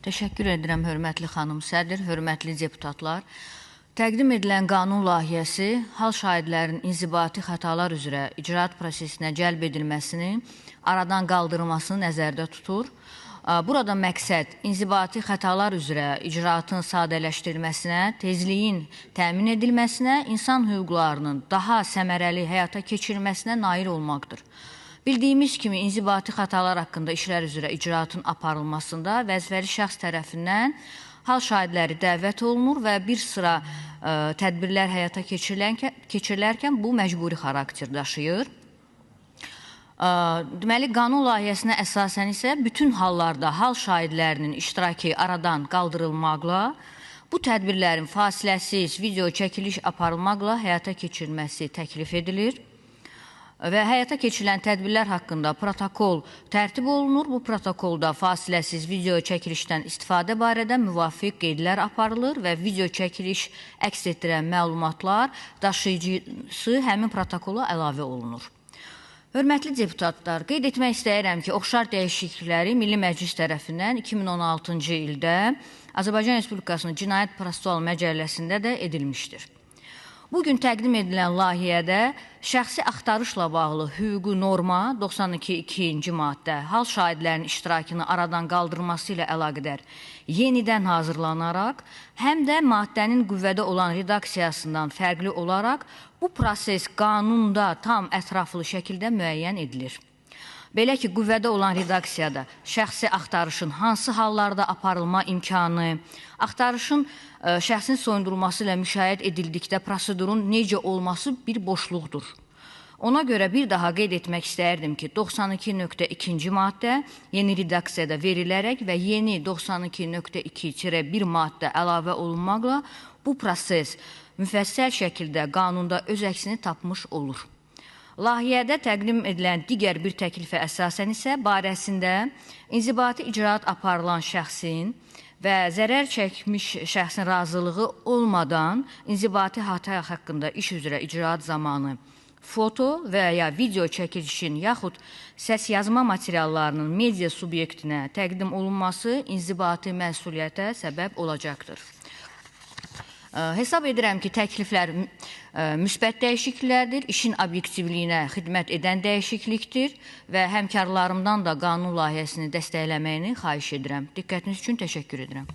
Təşəkkür edirəm, hörmətli xanım sədr, hörmətli deputatlar. Təqdim edilən qanun layihəsi hal şahidlərin inzibati xətalar üzrə icraat prosesinə cəlb edilməsini, aradan qaldırılmasını nəzərdə tutur. Burada məqsəd inzibati xətalar üzrə icraatın sadələşdirilməsinə, tezliyin təmin edilməsinə, insan hüquqlarının daha səmərəli həyata keçirilməsinə nail olmaqdır. Bildiyimiz kimi, inzibati xətalar haqqında işlər üzrə icraatın aparılmasında vəzifəli şəxs tərəfindən hal şahidləri dəvət olunur və bir sıra tədbirlər həyata keçirilərkən bu məcburi xarakter daşıyır. Deməli, qanun layihəsinə əsasən isə bütün hallarda hal şahidlərinin iştirakı aradan qaldırılmaqla, bu tədbirlərin fasiləsiz video çəkiliş aparılmaqla həyata keçirilməsi təklif edilir. Və həyata keçirilən tədbirlər haqqında protokol tərtib olunur. Bu protokolda fasiləsiz video çəkilişdən istifadə barədə müvafiq qeydlər aparılır və video çəkiliş əks etdirən məlumatlar daşıyıcısı həmin protokola əlavə olunur. Hörmətli deputatlar, qeyd etmək istəyirəm ki, oxşar dəyişiklikləri Milli Məclis tərəfindən 2016-cı ildə Azərbaycan Respublikasının Cinayət Prosessual Məcəlləsində də edilmişdir. Bugün təqdim edilən layihədə şəxsi axtarışla bağlı hüquqi norma 92.2-ci maddə hal şahidlərinin iştirakını aradan qaldırması ilə əlaqədar yenidən hazırlanaraq, həm də maddənin qüvvədə olan redaksiyasından fərqli olaraq bu proses qanunda tam ətraflı şəkildə müəyyən edilir. Belə ki, qüvvədə olan redaksiyada şəxsi axtarışın hansı hallarda aparılma imkanı, axtarışın şəxsin soyundurulması ilə müşahidə edildikdə prosedurun necə olması bir boşluqdur. Ona görə bir daha qeyd etmək istəyirdim ki, 92.2-ci maddə yeni redaksiyada verilərək və yeni 92.2-1 maddə əlavə olunmaqla bu proses müfəssəl şəkildə qanunda öz əksini tapmış olur. Layihədə təqdim edilən digər bir təklifə əsasən isə barəsində inzibati icraat aparılan şəxsin və zərər çəkmiş şəxsin razılığı olmadan inzibati hata haqqında iş üzrə icraat zamanı foto və ya video çəkilişin yaxud səs yazma materiallarının media subyektinə təqdim olunması inzibati məsuliyyətə səbəb olacaqdır. Hesab edirəm ki, təkliflər müsbət dəyişikliklərdir, işin obyektivliyinə xidmət edən dəyişiklikdir və həmkarlarımdan da qanun layihəsini dəstəkləməyini xahiş edirəm. Diqqətiniz üçün təşəkkür edirəm.